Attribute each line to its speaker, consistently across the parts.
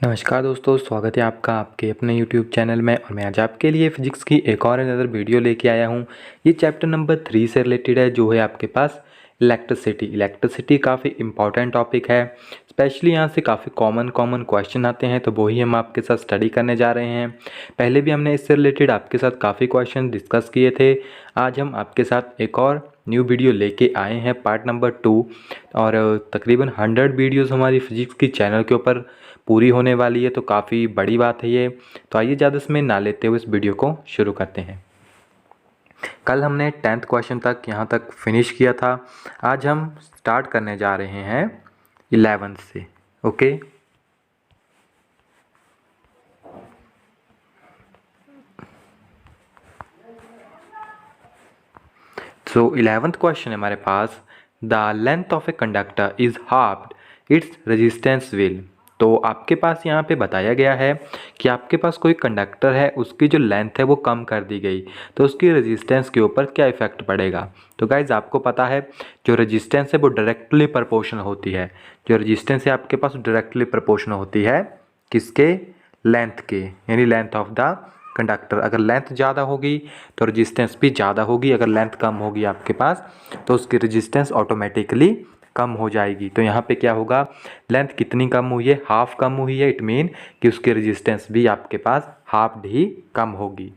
Speaker 1: नमस्कार दोस्तों, स्वागत है आपका आपके अपने YouTube चैनल में। और मैं आज आपके लिए फिजिक्स की एक और अनदर वीडियो लेके आया हूँ। ये चैप्टर नंबर 3 से रिलेटेड है, जो है आपके पास इलेक्ट्रिसिटी। इलेक्ट्रिसिटी काफ़ी इंपॉर्टेंट टॉपिक है, स्पेशली यहाँ से काफ़ी कॉमन क्वेश्चन आते हैं, तो वही हम आपके साथ स्टडी करने जा रहे हैं। पहले भी हमने इससे रिलेटेड आपके साथ काफ़ी क्वेश्चन डिस्कस किए थे। आज हम आपके साथ एक और न्यू वीडियो लेके आए हैं, पार्ट नंबर 2। और तकरीबन 100 वीडियोज़ हमारी फिजिक्स की चैनल के ऊपर पूरी होने वाली है, तो काफ़ी बड़ी बात है ये। तो आइए ज़्यादा समय ना लेते हुए इस वीडियो को शुरू करते हैं। कल हमने 10th क्वेश्चन तक यहाँ तक फिनिश किया था। आज हम स्टार्ट करने जा रहे हैं 11th से। ओके, सो 11th क्वेश्चन है हमारे पास, the length of a conductor is halved its resistance will. तो आपके पास यहाँ पे बताया गया है कि आपके पास कोई कंडक्टर है, उसकी जो लेंथ है वो कम कर दी गई, तो उसकी रेजिस्टेंस के ऊपर क्या इफेक्ट पड़ेगा। तो गाइज आपको पता है जो रेजिस्टेंस है वो डायरेक्टली प्रोपोर्शनल होती है। जो रेजिस्टेंस है आपके पास डायरेक्टली प्रोपोर्शनल होती है किसके, लेंथ के, यानी लेंथ ऑफ द कंडक्टर। अगर लेंथ ज़्यादा होगी तो रेजिस्टेंस भी ज़्यादा होगी, अगर लेंथ कम होगी आपके पास तो उसकी रेजिस्टेंस ऑटोमेटिकली कम हो जाएगी। तो यहाँ पे क्या होगा, लेंथ कितनी कम हुई है, हाफ कम हुई है, इट मीन कि उसकी रेजिस्टेंस भी आपके पास हाफ ही कम होगी।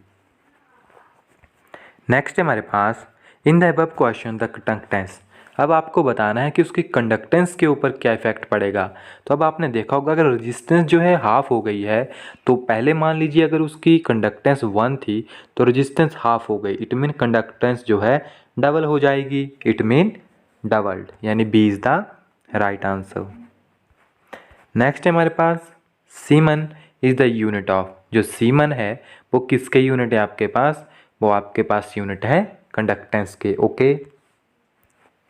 Speaker 1: नेक्स्ट है हमारे पास, in the above question the conductance. अब आपको बताना है कि उसकी कंडक्टेंस के ऊपर क्या इफेक्ट पड़ेगा। तो अब आपने देखा होगा अगर रेजिस्टेंस जो है हाफ हो गई है, तो पहले मान लीजिए अगर उसकी कंडक्टेंस 1 थी तो रेजिस्टेंस हाफ हो गई, इट मीन कंडक्टेंस जो है डबल हो जाएगी, इट मीन डबल्ड, यानी B is the right answer. Next है हमारे पास, siemens is the unit of. जो सीमन है वो किसके यूनिट है आपके पास, वो आपके पास यूनिट है कंडक्टेंस के। ओके,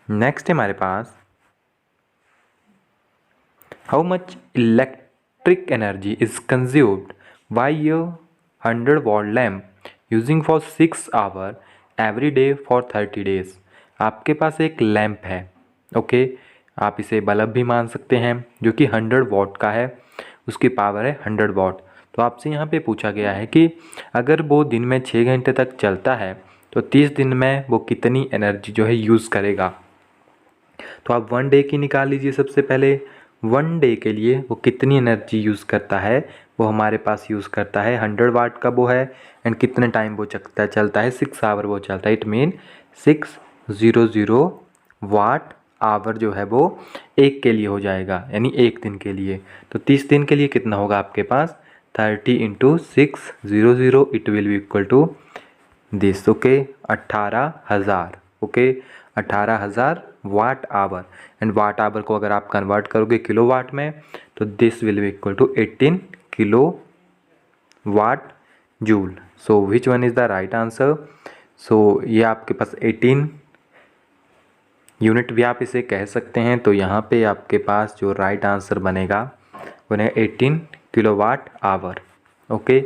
Speaker 1: नेक्स्ट है हमारे पास, how much electric energy is consumed by a 100 watt lamp using for 6 hour every day for 30 days। आपके पास एक लैम्प है, ओके, आप इसे बल्ब भी मान सकते हैं, जो कि 100 वॉट का है, उसकी पावर है 100 वॉट। तो आपसे यहाँ पे पूछा गया है कि अगर वो दिन में 6 घंटे तक चलता है तो 30 दिन में वो कितनी एनर्जी जो है यूज़ करेगा। तो आप 1 डे की निकाल लीजिए। सबसे पहले 1 डे के लिए वो कितनी एनर्जी यूज़ करता है, वो हमारे पास यूज़ करता है 100 वाट का वो है, एंड कितने टाइम वो चलता है 6 आवर वो चलता है, इट मीन 600 वाट आवर जो है वो एक के लिए हो जाएगा, यानी एक दिन के लिए। तो 30 दिन के लिए कितना होगा आपके पास, 30 × 600, it will be equal to this. Okay, 18,000। Okay, 18,000 watt hour, and watt hour को अगर आप कन्वर्ट करोगे किलो वाट में तो this will be equal to 18 kilo watt joule. So which one is the right answer. So ये आपके पास 18 unit भी आप इसे कह सकते हैं। तो यहाँ पे आपके पास जो राइट आंसर बनेगा वो है 18 किलोवाट आवर। ओके,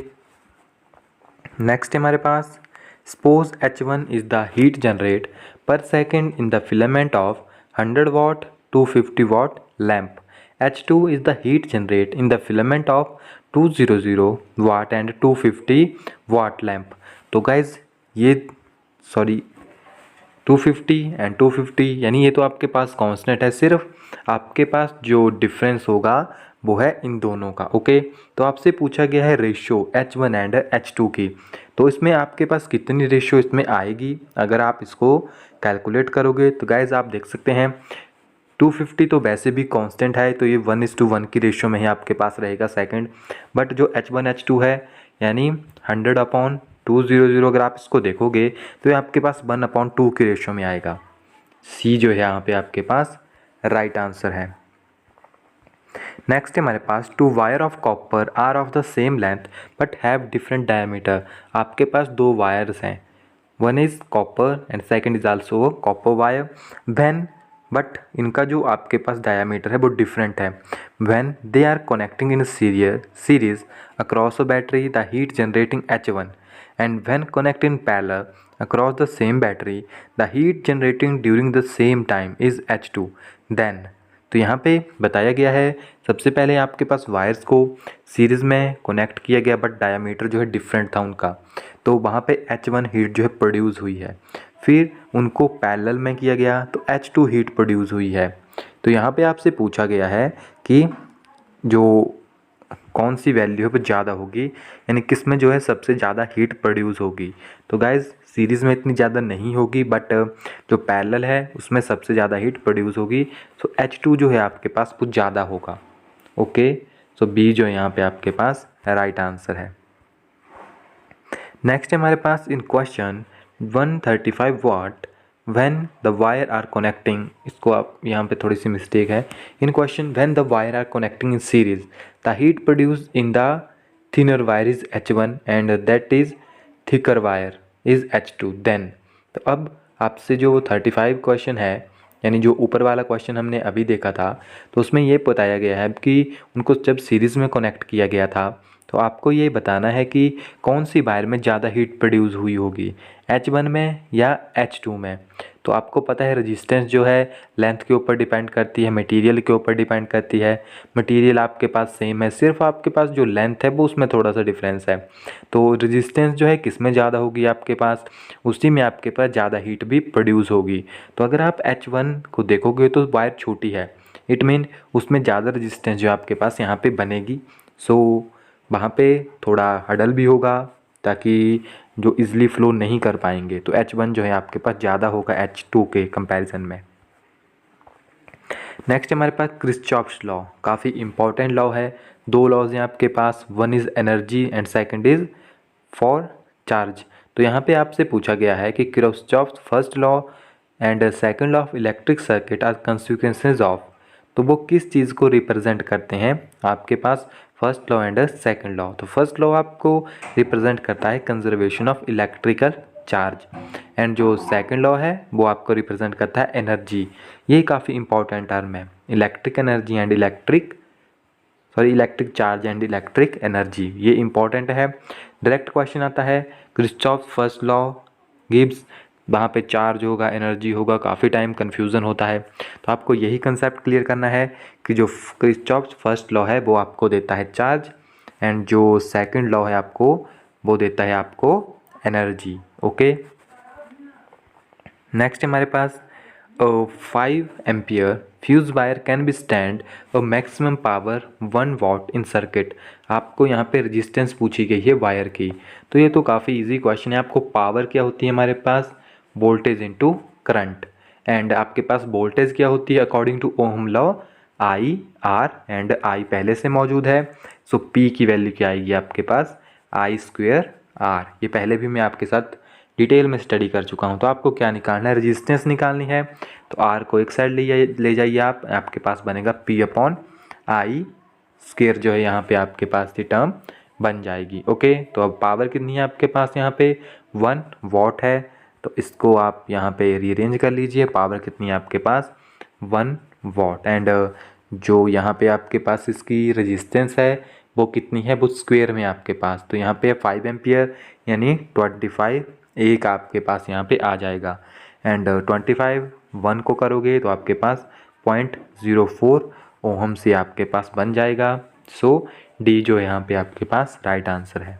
Speaker 1: नेक्स्ट है हमारे पास, suppose H1 is the heat generate per second in the filament of 100 watt 250 watt lamp. H2 is the heat generate in the filament of 200 watt and 250 watt lamp। तो guys ये 250 and 250, यानी ये तो आपके पास constant है, सिर्फ आपके पास जो डिफरेंस होगा वो है इन दोनों का। ओके, तो आपसे पूछा गया है रेशियो H1 एंड H2 की, तो इसमें आपके पास कितनी रेशियो इसमें आएगी अगर आप इसको कैलकुलेट करोगे। तो गाइज आप देख सकते हैं 250 तो वैसे भी कांस्टेंट है, तो ये 1:1 की रेशियो में ही आपके पास रहेगा सेकंड। बट जो H1 H2 है, यानी 100/200, अगर आप इसको देखोगे तो ये आपके पास 1/2 की रेशियो में आएगा। सी जो है यहाँ पे आपके पास राइट आंसर है। नेक्स्ट है हमारे पास, 2 wire of copper are of the same length but have different diameter. आपके पास 2 वायर्स हैं, one is copper and second is also copper wire, when but इनका जो आपके पास डायमीटर है वो डिफरेंट है। When they are connecting in series across a battery the heat generating H1, and when connected in parallel across the same battery the heat generating during the same time is H2, then तो यहाँ पे बताया गया है सबसे पहले आपके पास wires को सीरीज़ में कनेक्ट किया गया, बट डायमीटर जो है डिफरेंट था उनका, तो वहाँ पे H1 हीट जो है प्रोड्यूस हुई है। फिर उनको पैरेलल में किया गया तो H2 हीट प्रोड्यूस हुई है। तो यहाँ पे आपसे पूछा गया है कि जो कौन सी वैल्यू है वो ज़्यादा होगी, यानी किस में जो है सबसे ज़्यादा हीट प्रोड्यूस होगी। तो गाइज़ सीरीज़ में इतनी ज़्यादा नहीं होगी, बट जो पैरेलल है उसमें सबसे ज़्यादा हीट प्रोड्यूस होगी। सो H2 जो है आपके पास वो ज़्यादा होगा। ओके, सो बी जो है यहाँ पे आपके पास राइट आंसर है। नेक्स्ट हमारे पास in question 135 what when the wire are connecting, इसको आप यहाँ पे थोड़ी सी मिस्टेक है। In question when the wire are connecting in series the heat produce in the thinner wire is H1 and that is thicker wire is H2 then. तो अब आपसे जो 35 क्वेश्चन है, यानी जो ऊपर वाला क्वेश्चन हमने अभी देखा था, तो उसमें ये बताया गया है कि उनको जब सीरीज़ में कनेक्ट किया गया था तो आपको ये बताना है कि कौन सी वायर में ज़्यादा हीट प्रोड्यूस हुई होगी, H1 में या H2 में। तो आपको पता है रेजिस्टेंस जो है लेंथ के ऊपर डिपेंड करती है, मटेरियल के ऊपर डिपेंड करती है। मटेरियल आपके पास सेम है, सिर्फ आपके पास जो लेंथ है वो उसमें थोड़ा सा डिफरेंस है। तो रेजिस्टेंस जो है किस में ज़्यादा होगी आपके पास, उसी में आपके पास ज़्यादा हीट भी प्रोड्यूस होगी। तो अगर आप H1 को देखोगे तो वायर छोटी है, इट मीन उसमें ज़्यादा रेजिस्टेंस जो आपके पास यहाँ पे बनेगी। सो वहाँ पे थोड़ा हडल भी होगा ताकि जो इजली फ्लो नहीं कर पाएंगे। तो H1 जो है आपके पास ज़्यादा होगा H2 के कंपैरिजन में। नेक्स्ट हमारे पास क्रिस्चॉफ्स लॉ, काफ़ी इंपॉर्टेंट लॉ है। दो लॉज हैं आपके पास, one is energy and second is for charge. तो यहाँ पे आपसे पूछा गया है कि Kirchhoff's first law and second law of electric circuit are consequences of, तो वो किस चीज़ को रिप्रेजेंट करते हैं आपके पास first law and second law. तो फर्स्ट लॉ आपको रिप्रेजेंट करता है conservation of electrical charge, and जो सेकंड लॉ है वो आपको रिप्रेजेंट करता है एनर्जी। ये काफ़ी इंपॉर्टेंट टर्म है, electric energy and electric charge and electric energy, ये इंपॉर्टेंट है। डायरेक्ट क्वेश्चन आता है क्रिस्चॉफ्स फर्स्ट लॉ गिव्स, वहाँ पे चार्ज होगा एनर्जी होगा, काफ़ी टाइम कन्फ्यूज़न होता है। तो आपको यही कंसेप्ट क्लियर करना है कि जो क्रिस्चॉफ्स फर्स्ट लॉ है वो आपको देता है चार्ज, एंड जो सेकंड लॉ है आपको वो देता है आपको एनर्जी। ओके, नेक्स्ट हमारे पास 5 ampere fuse wire can be stand a maximum power 1 watt in circuit. आपको यहाँ पे रेजिस्टेंस पूछी गई है वायर की। तो ये तो काफ़ी इजी क्वेश्चन है। आपको पावर क्या होती है हमारे पास, वोल्टेज इनटू करंट, एंड आपके पास वोल्टेज क्या होती है according to ohm law, I R, and I पहले से मौजूद है। सो पी की वैल्यू क्या आएगी आपके पास, आई स्क्वेयर आर। ये पहले भी मैं आपके साथ डिटेल में स्टडी कर चुका हूँ। तो आपको क्या निकालना है, रेजिस्टेंस निकालनी है। तो आर को एक साइड ले जाइए आप, आपके पास बनेगा पी अपॉन आई स्क्वायर, जो है यहाँ पे आपके पास ये टर्म बन जाएगी। ओके, तो अब पावर कितनी है आपके पास यहाँ पे 1 वाट है, तो इसको आप यहाँ पे रीअरेंज कर लीजिए। पावर कितनी है आपके पास 1 वाट, एंड जो यहाँ पे आपके पास इसकी रेजिस्टेंस है वो कितनी है, वो स्क्वायर में आपके पास। तो यहाँ पे 5 एम्पियर यानी 25 एक आपके पास यहाँ पे आ जाएगा, एंड 25 1 को करोगे तो आपके पास 0.04 ओहम से आपके पास बन जाएगा। सो डी जो है यहाँ पे आपके पास राइट आंसर है।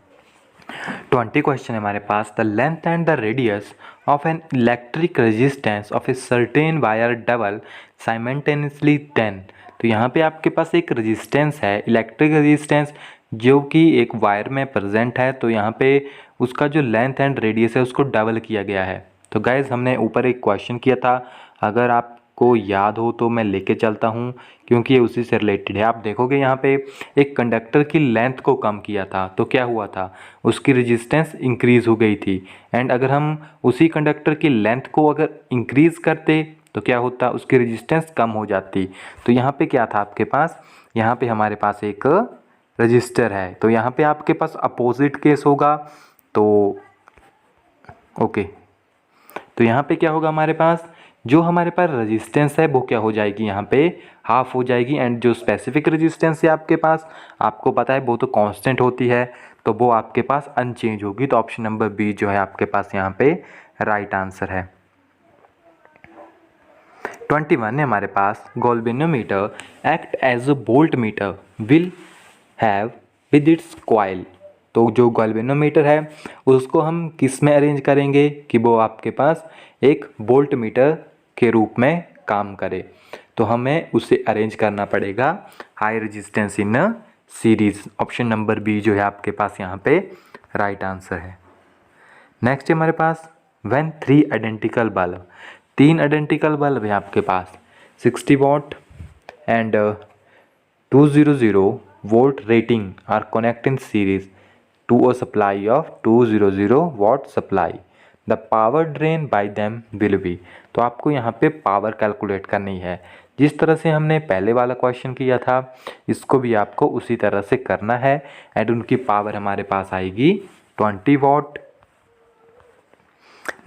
Speaker 1: 20 क्वेश्चन है हमारे पास, the length and the radius of an electric resistance of a certain wire double simultaneously 10। तो यहाँ पे आपके पास एक रेजिस्टेंस है, इलेक्ट्रिक रेजिस्टेंस, जो कि एक वायर में प्रेजेंट है। तो यहाँ पे उसका जो लेंथ एंड रेडियस है उसको डबल किया गया है। तो गाइज हमने ऊपर एक क्वेश्चन किया था, अगर आपको याद हो तो मैं लेके चलता हूँ क्योंकि ये उसी से रिलेटेड है। आप देखोगे यहाँ पे एक कंडक्टर की लेंथ को कम किया था तो क्या हुआ था, उसकी रेजिस्टेंस इंक्रीज़ हो गई थी। एंड अगर हम उसी कंडक्टर की लेंथ को अगर इंक्रीज़ करते तो क्या होता, उसकी रेजिस्टेंस कम हो जाती। तो यहाँ पे क्या था आपके पास, यहाँ पे हमारे पास एक रजिस्टर है, तो यहाँ पे आपके पास अपोजिट केस होगा। तो ओके, तो यहाँ पे क्या होगा हमारे पास, जो हमारे पास रेजिस्टेंस है वो क्या हो जाएगी, यहाँ पे हाफ हो जाएगी, एंड जो स्पेसिफिक रेजिस्टेंस है आपके पास, आपको पता है वो तो कांस्टेंट होती है, तो वो आपके पास अनचेंज होगी। तो ऑप्शन नंबर बी जो है आपके पास यहाँ पे राइट आंसर है। 21 है हमारे पास, galvanometer act as a volt meter will have with its coil. तो जो गैल्वेनोमीटर है उसको हम किस में अरेंज करेंगे कि वो आपके पास एक वोल्ट मीटर के रूप में काम करे। तो हमें उसे अरेंज करना पड़ेगा high resistance in a series. Option number B जो है आपके पास यहाँ पे राइट आंसर है। नेक्स्ट है हमारे पास when 3 identical bulb, 3 identical bulb है आपके पास 60 watt and 200 volt rating are connect in series to a supply of 200 watt supply, the power drain by them will be. तो आपको यहाँ पे पावर कैलकुलेट करनी है। जिस तरह से हमने पहले वाला क्वेश्चन किया था इसको भी आपको उसी तरह से करना है एंड उनकी पावर हमारे पास आएगी 20 वॉट।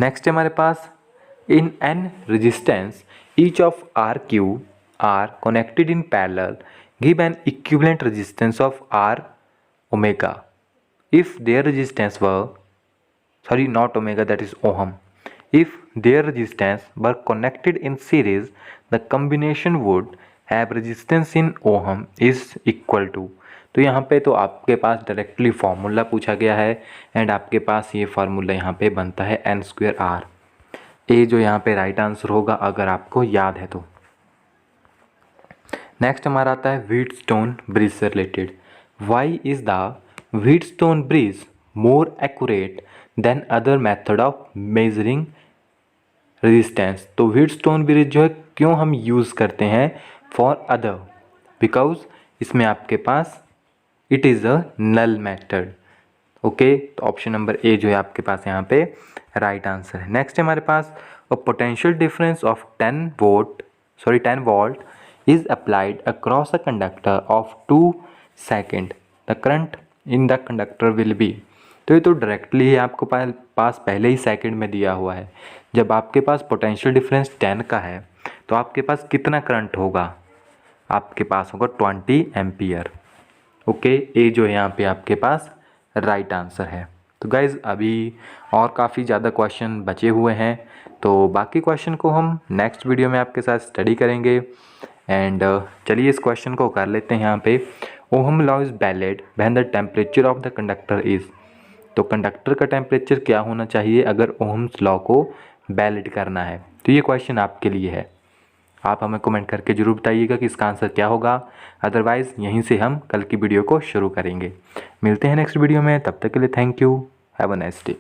Speaker 1: नेक्स्ट है हमारे पास in an resistance each of R Q are connected in parallel give an equivalent resistance of R omega if their resistance were not omega, that is ohm, if their resistance were connected in series the combination would have resistance in ohm is equal to। तो यहाँ पे तो आपके पास directly formula पूछा गया है and आपके पास ये फार्मूला यहाँ पे बनता है n²r। ए जो यहाँ पे राइट आंसर होगा अगर आपको याद है तो। नेक्स्ट हमारा आता है व्हीटस्टोन ब्रिज से related. Why is the Wheatstone bridge more accurate than other method of measuring resistance. तो व्हीटस्टोन ब्रिज जो है क्यों हम यूज़ करते हैं फॉर अदर, बिकॉज इसमें आपके पास it is a null method. Okay, तो ऑप्शन नंबर ए जो है आपके पास यहाँ पे राइट आंसर है। नेक्स्ट है हमारे पास a potential difference of 10 volt is applied across a conductor of 2 seconds, the current in the conductor will be। तो ये तो डायरेक्टली ही आपको पास पहले ही सेकंड में दिया हुआ है। जब आपके पास पोटेंशियल डिफरेंस 10 का है तो आपके पास कितना करंट होगा, आपके पास होगा 20 एम्पियर। ओके, ए जो है यहाँ पे आपके पास राइट आंसर है। तो गाइज़ अभी और काफ़ी ज़्यादा क्वेश्चन बचे हुए हैं, तो बाकी क्वेश्चन को हम नेक्स्ट वीडियो में आपके साथ स्टडी करेंगे। एंड चलिए इस क्वेश्चन को कर लेते हैं यहाँ पे। Ohm law is valid when the temperature of the conductor is. तो कंडक्टर का टेम्परेचर क्या होना चाहिए अगर ओहम्स लॉ को वैलिड करना है। तो ये क्वेश्चन आपके लिए है, आप हमें कमेंट करके ज़रूर बताइएगा कि इसका आंसर क्या होगा। अदरवाइज़ यहीं से हम कल की वीडियो को शुरू करेंगे। मिलते हैं नेक्स्ट वीडियो में, तब तक के लिए thank you, have a nice day.